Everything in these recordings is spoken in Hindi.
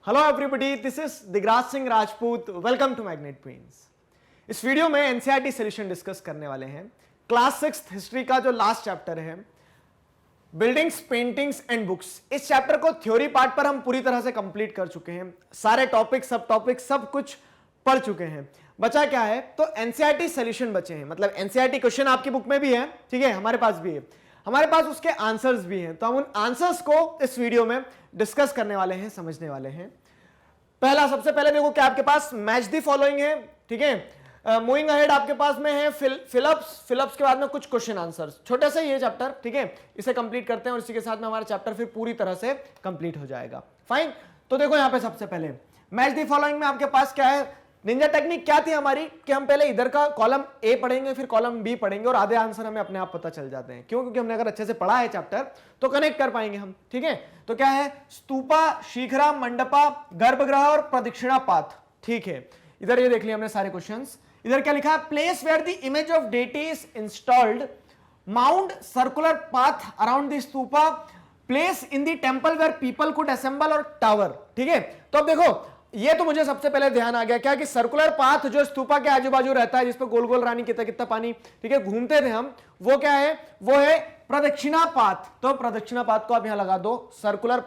Hello everybody, this is Digraj Singh Rajput. Welcome to magnet brains. इस वीडियो में एनसीईआरटी सॉल्यूशन डिस्कस करने वाले हैं। क्लास 6 हिस्ट्री का जो लास्ट चैप्टर है, बिल्डिंग्स, पेंटिंग्स एंड बुक्स, इस चैप्टर को थ्योरी पार्ट पर हम पूरी तरह से कंप्लीट कर चुके हैं। सारे टॉपिक, सब टॉपिक, सब कुछ पढ़ चुके हैं। बचा क्या है? तो एनसीईआरटी सॉल्यूशन बचे हैं। मतलब एनसीईआरटी क्वेश्चन आपकी बुक में भी है, ठीक है, हमारे पास भी है, हमारे पास उसके आंसर्स भी हैं। तो हम उन आंसर्स को इस वीडियो में डिस्कस करने वाले हैं, समझने वाले हैं। पहला, सबसे पहले देखो क्या आपके पास मैच द फॉलोइंग है, ठीक है। मूविंग अहेड आपके पास में है फिलअप्स के बाद में कुछ क्वेश्चन आंसर्स, छोटे से ये चैप्टर, ठीक है, इसे कंप्लीट करते हैं और इसी के साथ में हमारा चैप्टर फिर पूरी तरह से कंप्लीट हो जाएगा। फाइन। तो देखो यहां पे सबसे पहले मैच द फॉलोइंग में आपके पास क्या है? निंजा टेक्निक क्या थी हमारी कि हम पहले इधर का कॉलम ए पढ़ेंगे, फिर कॉलम बी पढ़ेंगे और आधे आंसर हमें अपने आप पता चल जाते हैं। क्यों? क्योंकि हमने अगर अच्छे से पढ़ा है चैप्टर तो कनेक्ट कर पाएंगे हम, ठीक है। तो क्या है? स्तूपा, शिखरा, मंडपा, गर्भगृह और प्रदक्षिणा पाथ, ठीक है। इधर ये देख लिया हमने सारे क्वेश्चंस। इधर क्या लिखा है? Place where the image of deity is installed, mount circular path around the stupa, place in the temple where people could assemble और टावर, ठीक है। तो अब देखो, ये तो मुझे सबसे पहले ध्यान आ गया क्या कि सर्कुलर पाथ जो स्तूपा के आजू बाजू रहता है, जिसपे गोल गोल रानी कितना कितना पानी, ठीक है, घूमते थे हम, वो क्या है? वो है प्रदक्षिणा पाथ। तो प्रदक्षिणा पाथ को आप यहां लगा दो, सर्कुलर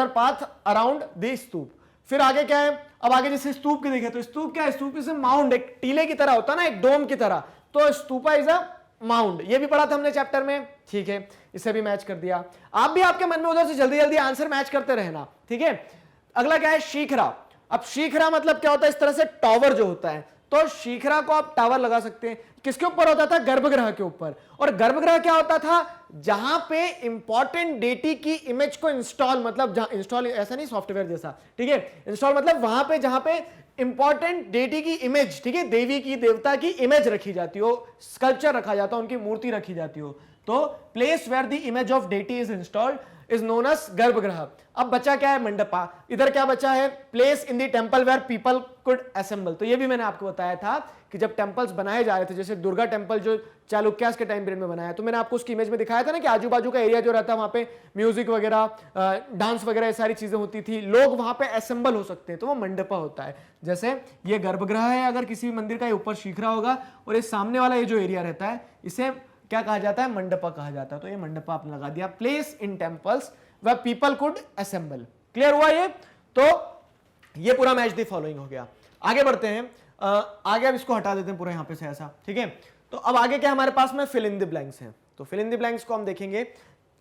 पाथ अराउंड द स्तूप। फिर आगे क्या है? अब आगे जैसे स्तूप की देखे तो स्तूप क्या है? स्तूप इज माउंड, एक टीले की तरह होता है ना, एक डोम की तरह। तो स्तूपा इज अ माउंड, ये भी पढ़ा था हमने चैप्टर में, ठीक है। इसे भी मैच कर दिया। आप भी आपके मन में उधर से जल्दी जल्दी आंसर मैच करते रहना, ठीक है। अगला क्या है? शिखरा। अब शिखरा मतलब क्या होता है? इस तरह से टावर जो होता है, तो शिखरा को आप टावर लगा सकते हैं। किसके ऊपर होता था? गर्भगृह के ऊपर। और गर्भगृह क्या होता था? जहां पे इंपॉर्टेंट डेटी की इमेज को इंस्टॉल, मतलब जहां इंस्टॉल ऐसा नहीं सॉफ्टवेयर जैसा, ठीक है, इंस्टॉल मतलब वहां पे जहां पे इंपॉर्टेंट डेटी की इमेज, ठीक है, देवी की, देवता की इमेज रखी जाती हो, स्कल्पचर रखा जाता हो, उनकी मूर्ति रखी जाती हो। तो place where the image of deity is installed is known as garbhagriha. अब बचा क्या है? मंडपा। इधर क्या बचा है? Place in the temple where people could assemble. तो ये भी मैंने आपको बताया था कि जब टेंपल्स बनाए जा रहे थे, जैसे दुर्गा टेंपल जो चालुक्यास के टाइम पीरियड में बनाया, तो मैंने आपको उसकी इमेज में दिखाया था ना कि आजू बाजू का एरिया जो रहता है वहां पे म्यूजिक वगैरह, डांस वगैरह, ये सारी चीजें होती थी, लोग वहां पे असेंबल हो सकते हैं, तो वो मंडपा होता है। जैसे ये गर्भगृह है, अगर किसी भी मंदिर का, ये ऊपर शिखरा होगा और ये सामने वाला ये जो एरिया रहता है, इसे क्या कहा जाता है? मंडपा कहा जाता है। तो ये मंडपा आपने लगा दिया। Place in temples where people could assemble। Clear हुआ ये? तो ये पूरा मैच द फॉलोइंग हो गया। आगे बढ़ते हैं। आगे अब इसको हटा देते हैं पूरा यहां पे से ऐसा, ठीक है। तो अब आगे क्या हमारे पास में? फिल इन द ब्लैंक्स हैं। तो फिल इन द ब्लैंक्स को हम देखेंगे,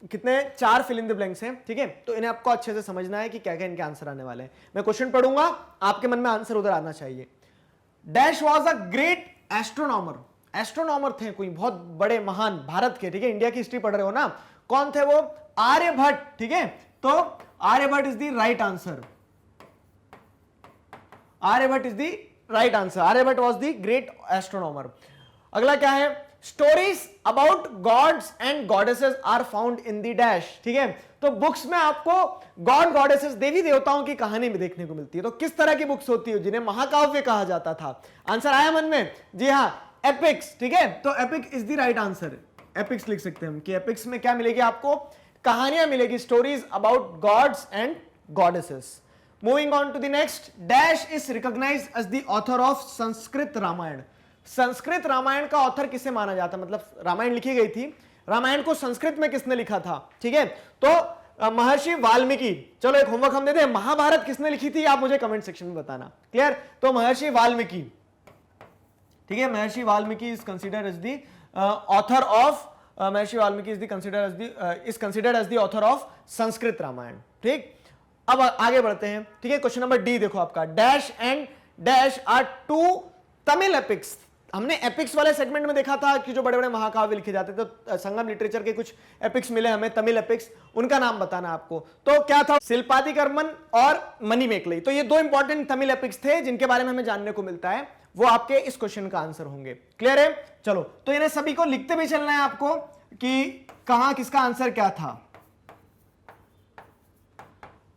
कितने? 4 फिल इन द ब्लैंक्स हैं, ठीक है। तो इन्हें आपको अच्छे से समझना है कि क्या क्या इनके आंसर आने वाले हैं। मैं क्वेश्चन पढ़ूंगा, आपके मन में आंसर उधर आना चाहिए। Dash was a great astronomer. Astronomer थे कोई बहुत बड़े महान भारत के, ठीक है, इंडिया की हिस्ट्री पढ़ रहे हो ना। कौन थे वो? आर्यभट्ट, ठीक है। तो Aryabhata is the right answer. Aryabhata is the right answer. Aryabhata was the great astronomer. अगला क्या है? Stories about gods and goddesses are found in the dash, ठीक है। तो बुक्स में आपको गॉड गॉडेसेस, देवी देवताओं की कहानी भी देखने को मिलती है। तो किस तरह की बुक्स होती है? जिन्हें महाकाव्य कहा जाता था। आंसर आया मन में? जी हां, एपिक्स, ठीक है। तो epic is the right answer. Epics लिख सकते हैं हम कि एपिक्स में क्या मिलेगी आपको? कहानियां मिलेगी, stories about gods and goddesses. Moving on to the next. Dash is recognised as the author of Sanskrit Ramayana. Sanskrit Ramayana का ऑथर किसे माना जाता है? मतलब रामायण लिखी गई थी, रामायण को संस्कृत में किसने लिखा था, ठीक है। तो महर्षि वाल्मीकि। चलो एक होमवर्क हम देते हैं, महाभारत किसने लिखी थी? आप मुझे कमेंट सेक्शन में बताना। क्लियर? तो महर्षि वाल्मीकि, ठीक है। Maharshi Valmiki is considered as the author of, Maharshi Valmiki is considered as the author of Sanskrit Ramayana, ठीक। अब आगे बढ़ते हैं, ठीक है। क्वेश्चन नंबर डी देखो आपका। Dash and dash are 2 Tamil epics. हमने एपिक्स वाले सेगमेंट में देखा था कि जो बड़े बड़े महाकाव्य लिखे जाते थे, तो संगम लिटरेचर के कुछ एपिक्स मिले हमें, तमिल एपिक्स, उनका नाम बताना आपको। तो क्या था? शिल्पादिकर्मन और मणिमेखलाई। तो ये 2 इंपॉर्टेंट तमिल एपिक्स थे जिनके बारे में हमें जानने को मिलता है, वो आपके इस क्वेश्चन का आंसर होंगे। क्लियर है? चलो, तो इन्हें सभी को लिखते भी चलना है आपको कि कहां किसका आंसर क्या था।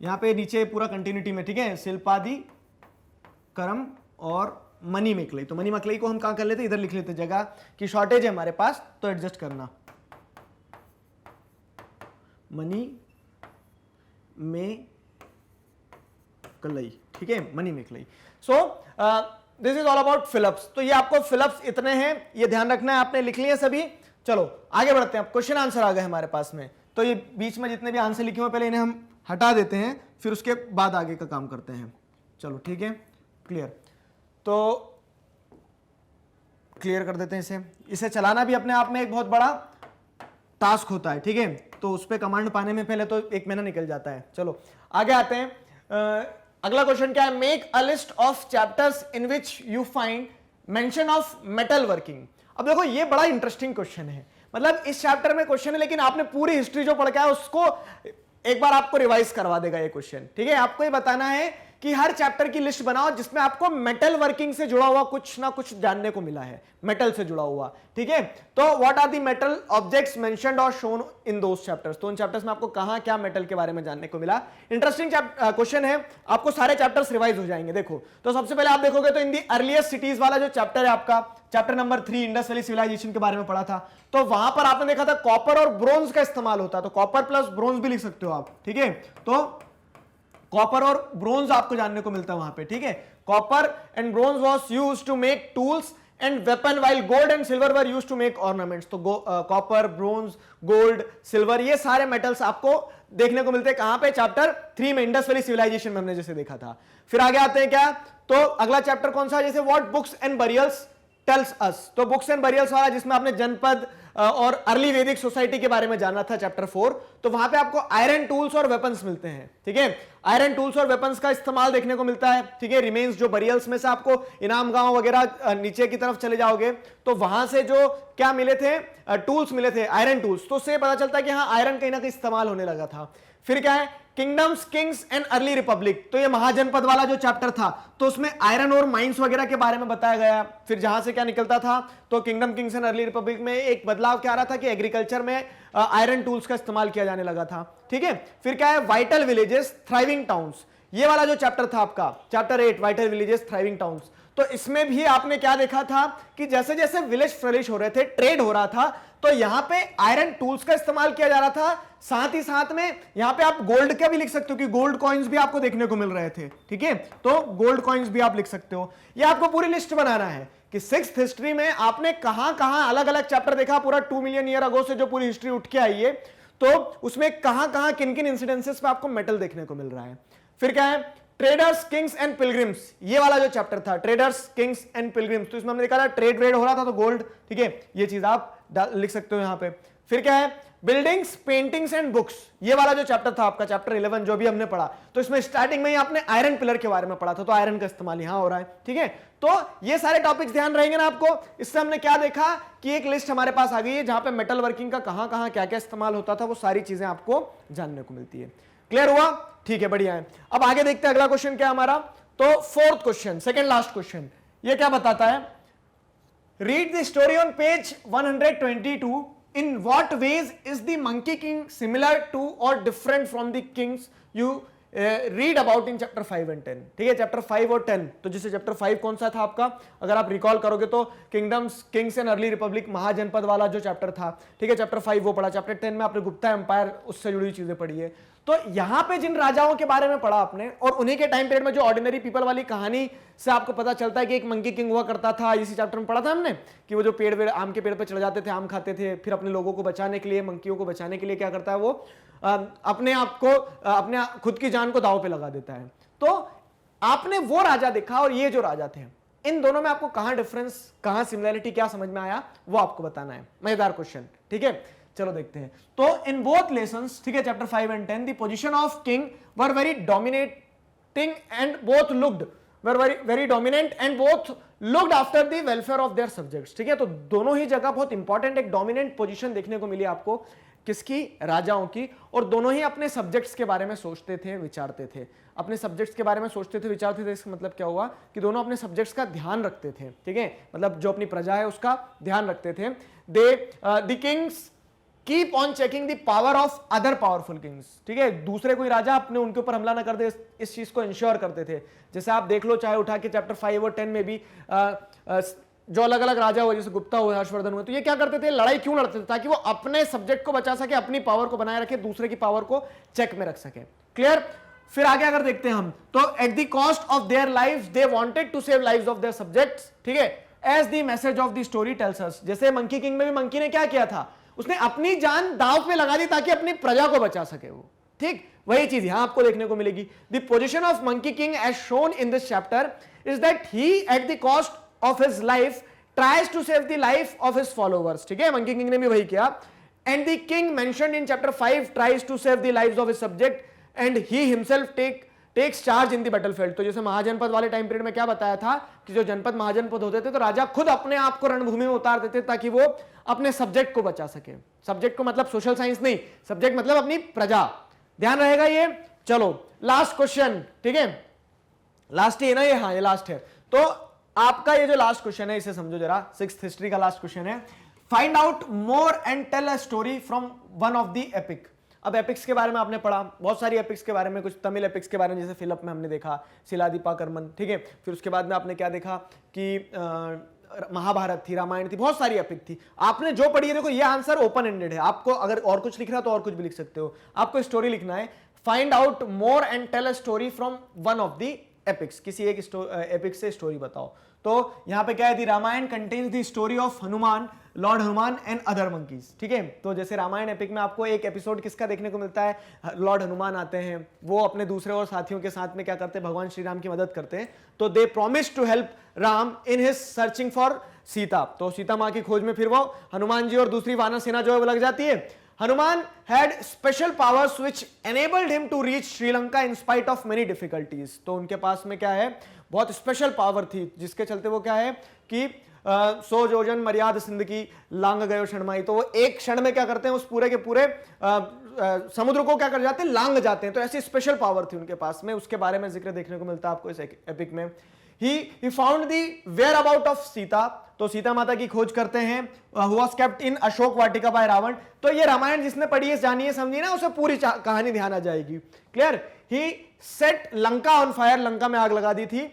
यहां पे नीचे पूरा कंटिन्यूटी में, ठीक है, शिल्पादि कर्म और मणिमेखलाई। तो मणिमेखलाई को हम कहां कर लेते? इधर लिख लेते, जगह की शॉर्टेज है हमारे पास, तो एडजस्ट करना। मणि में मेकलई, ठीक है, Manimekalai. So this is all about Phillips. तो ये आपको फिलिप्स इतने हैं, ये ध्यान रखना है, आपने लिख लिए सभी। चलो आगे बढ़ते हैं, अब क्वेश्चन आंसर आ गए हमारे पास में। तो ये बीच में जितने भी आंसर लिखे हुए पहले इन्हें हम हटा देते हैं, फिर उसके बाद आगे का काम करते हैं। चलो ठीक है, क्लियर। तो क्लियर कर देते हैं इसे चलाना भी अपने आप में एक बहुत बड़ा टास्क होता है, ठीक है। तो उस पर कमांड पाने में पहले तो 1 महीना निकल जाता है। चलो आगे आते हैं। अगला क्वेश्चन क्या है, make a list of chapters in which you find mention of metal working. अब देखो ये बड़ा इंटरेस्टिंग क्वेश्चन है, मतलब इस चैप्टर में क्वेश्चन है लेकिन आपने पूरी हिस्ट्री जो पढ़ के आया उसको एक बार आपको रिवाइज करवा देगा ये क्वेश्चन, ठीक है। आपको ये बताना है कि हर चैप्टर की लिस्ट बनाओ जिसमें आपको मेटल वर्किंग से जुड़ा हुआ कुछ ना कुछ जानने को मिला है, मेटल से जुड़ा हुआ, ठीक है। तो what are the metal objects mentioned और शोन इन दोस चैप्टर्स। तो उन चैप्टर्स में आपको कहां क्या मेटल के बारे में जानने को मिला। इंटरेस्टिंग क्वेश्चन है, आपको सारे चैप्टर्स रिवाइज हो जाएंगे। देखो तो सबसे पहले आप देखोगे तो इन दी अर्लीस्ट सिटीज वाला जो चैप्टर है आपका, chapter number 3 Indus valley civilisation के बारे में पढ़ा था, तो वहां पर आपने देखा था कॉपर और ब्रोंज का इस्तेमाल होता है। तो कॉपर प्लस ब्रोंज भी लिख सकते हो आप, ठीक है। तो कॉपर और ब्रोंज आपको जानने को मिलता है वहां पे, ठीक है। Copper and bronze was used to make tools and weapon while gold and silver were used to make ornaments. तो कॉपर, ब्रोंज, गोल्ड, सिल्वर, ये सारे मेटल्स आपको देखने को मिलते हैं कहां पे, चैप्टर 3 में, इंडस वैली सिविलाइजेशन में हमने जैसे देखा था। फिर आगे आते हैं क्या, तो अगला चैप्टर कौन सा है, जैसे what books and burials tells us. तो बुक्स एंड बरियल्स वाला जिसमें आपने जनपद और अर्ली वैदिक सोसाइटी के बारे में जाना था, चैप्टर 4। तो वहां पे आपको आयरन टूल्स और वेपन्स मिलते हैं, ठीक है। आयरन टूल्स और वेपन्स का इस्तेमाल देखने को मिलता है, ठीक है। रिमेन्स जो बरियल्स में से आपको इनाम गांव वगैरह नीचे की तरफ चले जाओगे तो वहां से जो क्या मिले थे, टूल्स मिले थे, आयरन टूल्स। तो उससे पता चलता है कि हाँ आयरन कहीं ना कहीं इस्तेमाल होने लगा था। फिर क्या है, kingdoms, kings and early Republic. तो ये महाजनपद वाला जो चैप्टर था तो उसमें आयरन और माइंस वगैरह के बारे में बताया गया। फिर जहां से क्या निकलता था, तो kingdom, Kings and early Republic में एक बदलाव क्या आ रहा था कि एग्रीकल्चर में आयरन टूल्स का इस्तेमाल किया जाने लगा था, ठीक है। फिर क्या है, वाइटल विलेजेस, थ्राइविंग टाउन्स, ये वाला जो चैप्टर था आपका, chapter 8 vital villages, thriving towns. तो इसमें भी आपने क्या देखा था कि जैसे जैसे विलेज फ्लरिश हो रहे थे, ट्रेड हो रहा था, तो यहां पे आयरन टूल्स का इस्तेमाल किया जा रहा था। साथ ही साथ में यहां पे आप गोल्ड का भी लिख सकते हो कि गोल्ड कॉइन्स भी आपको देखने को मिल रहे थे, ठीक है। तो गोल्ड कॉइन्स भी आप लिख सकते हो। ये आपको पूरी लिस्ट बनाना है कि 6th हिस्ट्री में आपने कहां कहां अलग अलग चैप्टर देखा, पूरा 2 मिलियन ईयर अगो से जो पूरी हिस्ट्री उठ के आई है, तो उसमें कहां कहां किन किन इंसिडेंसेस पे आपको मेटल देखने को मिल रहा है। फिर क्या है, ट्रेडर्स, किंग्स एंड पिलग्रिम्स, ये वाला जो चैप्टर था, ट्रेडर्स, किंग्स एंड पिलग्रिम्स। तो इसमें हमने देखा था ट्रेड वेड हो रहा था तो गोल्ड, ठीक है, ये चीज आप लिख सकते हो यहां पे। फिर क्या है, बिल्डिंग्स, पेंटिंग्स एंड बुक्स, ये वाला जो चैप्टर था आपका, चैप्टर 11 जो भी हमने पढ़ा, तो इसमें स्टार्टिंग में ही आपने आयरन पिलर के बारे में पढ़ा था, तो आयरन का इस्तेमाल यहां हो रहा है, ठीक है। तो ये सारे टॉपिक्स ध्यान रहेंगे ना आपको। इससे हमने क्या देखा कि एक लिस्ट हमारे पास आ गई है जहां पे मेटल वर्किंग का कहां कहां क्या क्या इस्तेमाल होता था, वो सारी चीजें आपको जानने को मिलती है। क्लियर हुआ, ठीक है, बढ़िया है। अब आगे देखते हैं अगला क्वेश्चन क्या हमारा। तो 4th question, second last question, ये क्या बताता है, read the story on page 122। In what ways is the Monkey King similar to or different from the kings you read about in chapter 5 and 10? ठीक है, चैप्टर 5 और 10। तो जैसे चैप्टर 5 कौन सा था आपका, अगर आप रिकॉल करोगे तो kingdoms, kings and early republic, mahajanapada वाला जो चैप्टर था, ठीक है, चैप्टर 5 वो पढ़ा। चैप्टर 10 में आपने गुप्ता एम्पायर, उससे जुड़ी हुई चीजें पढ़ी है। तो यहां पे जिन राजाओं के बारे में पढ़ा आपने और उन्हीं के टाइम पीरियड में जो ऑर्डिनरी पीपल वाली कहानी से आपको पता चलता है कि एक मंकी किंग हुआ करता था, इसी चैप्टर में पढ़ा था हमने कि वो जो पेड़ आम के पेड़ पे चढ़ जाते थे, आम खाते थे, फिर अपने लोगों को बचाने के लिए, मंकियों को बचाने के लिए क्या करता है वो अपने आप को, अपने खुद की जान को दांव पे लगा देता है। तो आपने वो राजा देखा और ये जो राजा थे, इन दोनों में आपको कहां डिफरेंस, कहां सिमिलरिटी, क्या समझ में आया, वो आपको बताना है। मजेदार क्वेश्चन, ठीक है, चलो देखते हैं। तो इन बोथ लेसन्स, ठीक है, chapter 5 and 10, the position of king were very dominating and both looked were very dominant and both looked after the welfare of their subjects. ठीक है, तो दोनों ही जगह बहुत इंपॉर्टेंट एक डोमिनेंट पोजीशन देखने को मिली आपको, किसकी, राजाओं की, और दोनों ही अपने सब्जेक्ट्स के बारे में सोचते थे, विचारते थे, अपने सब्जेक्ट्स के बारे में सोचते थे, विचारते थे। इसका मतलब क्या हुआ कि दोनों अपने सब्जेक्ट्स का ध्यान रखते थे, ठीक है, मतलब जो अपनी प्रजा है उसका ध्यान रखते थे। The Kings keep on checking the power of other powerful Kings, ठीक है, दूसरे कोई राजा अपने उनके ऊपर हमला ना कर दे, इस चीज को इंश्योर करते थे। जैसे आप देख लो, चाहे उठा के चैप्टर 5 और 10 में भी जो अलग अलग राजा हुए, जैसे गुप्ता हुए, हर्षवर्धन हुए, तो ये क्या करते थे, लड़ाई क्यों लड़ते थे, ताकि वो अपने सब्जेक्ट को बचा सके, अपनी पावर को बनाए रखे, दूसरे की पावर को चेक में रख सके। क्लियर, फिर आगे अगर देखते हैं हम तो at the cost of their lives they wanted to save lives of their subjects, ठीक है, as the message of the story tells us. जैसे मंकी किंग में भी मंकी ने क्या किया था, उसने अपनी जान दांव पे लगा दी ताकि अपनी प्रजा को बचा सके वो, ठीक। वही चीज यहां आपको देखने को मिलेगी। The position of monkey king as shown in this chapter is that he at the cost of his life tries to save the life of his followers, ठीक है, मंकी किंग ने भी वही किया। And the king mentioned in chapter 5 tries to save the lives of his subject and he himself takes charge in the battlefield. तो जैसे महाजनपद वाले टाइम पीरियड में क्या बताया था कि जो जनपद महाजनपद होते थे तो राजा खुद अपने आप को रणभूमि में उतार देते ताकि वो अपने सब्जेक्ट को बचा सके। सब्जेक्ट को मतलब सोशल साइंस नहीं, सब्जेक्ट मतलब अपनी प्रजा, ध्यान रहेगा ये। चलो लास्ट क्वेश्चन, ठीक है, लास्ट ही है ना ये, हाँ ये लास्ट है। तो आपका ये जो लास्ट क्वेश्चन है इसे समझो जरा, 6th हिस्ट्री का लास्ट क्वेश्चन है, find out more and tell a story from one of the epic. अब एपिक्स के बारे में आपने पढ़ा, बहुत सारी एपिक्स के बारे में, कुछ तमिल एपिक्स के बारे में जैसे फिलिप में हमने देखा शिलादीपाकर्मन, ठीक है, फिर उसके बाद में आपने क्या देखा कि महाभारत थी, रामायण थी, बहुत सारी एपिक थी। आपने जो पढ़ी है, देखो ये आंसर ओपन एंडेड है, आपको अगर और कुछ लिख रहा तो और कुछ भी लिख सकते हो। आपको स्टोरी लिखना है, find out more and tell a story from one of the epics, किसी एक एपिक से स्टोरी बताओ। तो यहां पे क्या है, the Ramayana contains the story of Hanuman, Lord Hanuman and other monkeys, ठीक है। तो जैसे रामायण एपिक में आपको एक एपिसोड किसका देखने को मिलता है, लॉर्ड हनुमान आते हैं, वो अपने दूसरे और साथियों के साथ में क्या करते हैं, भगवान श्री राम की मदद करते हैं। तो they promise to help Ram in his searching for Sita. तो सीता मां की खोज में फिर वो हनुमान जी और दूसरी वानर सेना जो है वो लग जाती है। Hanuman had special powers which enabled him to reach Sri Lanka in spite of many difficulties। तो उनके पास में क्या है, बहुत स्पेशल पावर थी जिसके चलते वो क्या है कि 100 योजन मर्याद सिंध की लांग गयो क्षणमाई। तो वो एक क्षण में क्या करते हैं, उस पूरे के पूरे समुद्र को क्या कर जाते हैं, लांग जाते हैं। तो ऐसी स्पेशल पावर थी उनके पास में, उसके बारे में जिक्र देखने को मिलता है आपको इस एपिक में। He found the whereabout of Sita, तो सीता माता की खोज करते हैं, who was kept in Ashok Vatika by Ravan. तो ये रामायण जिसने पढ़ी है, जानिए समझिए ना, उसे पूरी कहानी ध्यान आ जाएगी, clear. He set Lanka on fire, Lanka में आग लगा दी थी।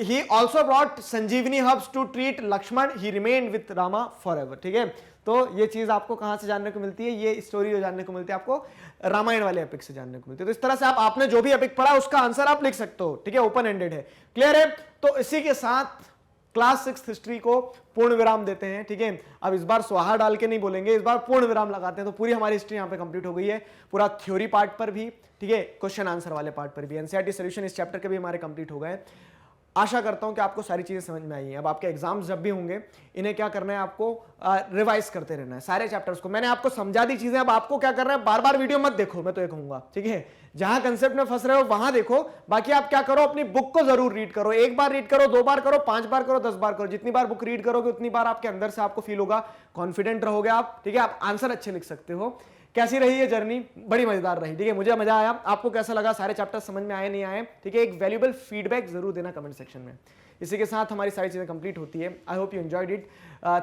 He also brought Sanjeevani herbs to treat Lakshman, he remained with Rama forever, ठीक है। तो ये चीज आपको कहां से जानने को मिलती है, ये स्टोरी जो जानने को मिलती है आपको रामायण वाले एपिक से जानने को मिलती है। तो इस तरह से आपने जो भी एपिक पढ़ा उसका आंसर आप लिख सकते हो, ठीक है, ओपन एंडेड है, क्लियर है। तो इसी के साथ क्लास 6th हिस्ट्री को पूर्ण विराम देते हैं, ठीक है। अब इस बार स्वाहा डाल के नहीं बोलेंगे, इस बार पूर्ण विराम लगाते हैं। तो पूरी हमारी हिस्ट्री यहाँ पे कंप्लीट हो गई है, पूरा थ्योरी पार्ट पर भी, ठीक है, क्वेश्चन आंसर वाले पार्ट पर भी। एनसीईआरटी सॉल्यूशन इस चैप्टर के भी हमारे कंप्लीट हो गए। आशा करता हूं कि आपको सारी चीजें समझ में आई हैं। अब आपके एग्जाम्स जब भी होंगे, इन्हें क्या करना है, आपको रिवाइज करते रहना है सारे चैप्टर्स को। मैंने आपको समझा दी चीजें, अब आपको क्या करना है, बार बार वीडियो मत देखो, मैं तो ये कहूंगा, ठीक है। जहां कंसेप्ट में फंस रहे हो वहां देखो, बाकी आप क्या करो, अपनी बुक को जरूर रीड करो। 1 बार रीड करो, 2 बार करो, 5 बार करो, 10 बार करो। जितनी बार बुक रीड करोगे उतनी बार आपके अंदर से आपको फील होगा, कॉन्फिडेंट रहोगे आप, ठीक है, आप आंसर अच्छे लिख सकते हो। कैसी रही ये जर्नी, बड़ी मजेदार रही, ठीक है, मुझे मजा आया। आपको कैसा लगा, सारे चैप्टर समझ में आए नहीं आए, ठीक है, एक वैल्यूएबल फीडबैक जरूर देना कमेंट सेक्शन में। इसी के साथ हमारी सारी चीजें कंप्लीट होती है। I hope you enjoyed it.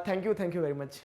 Thank you very much.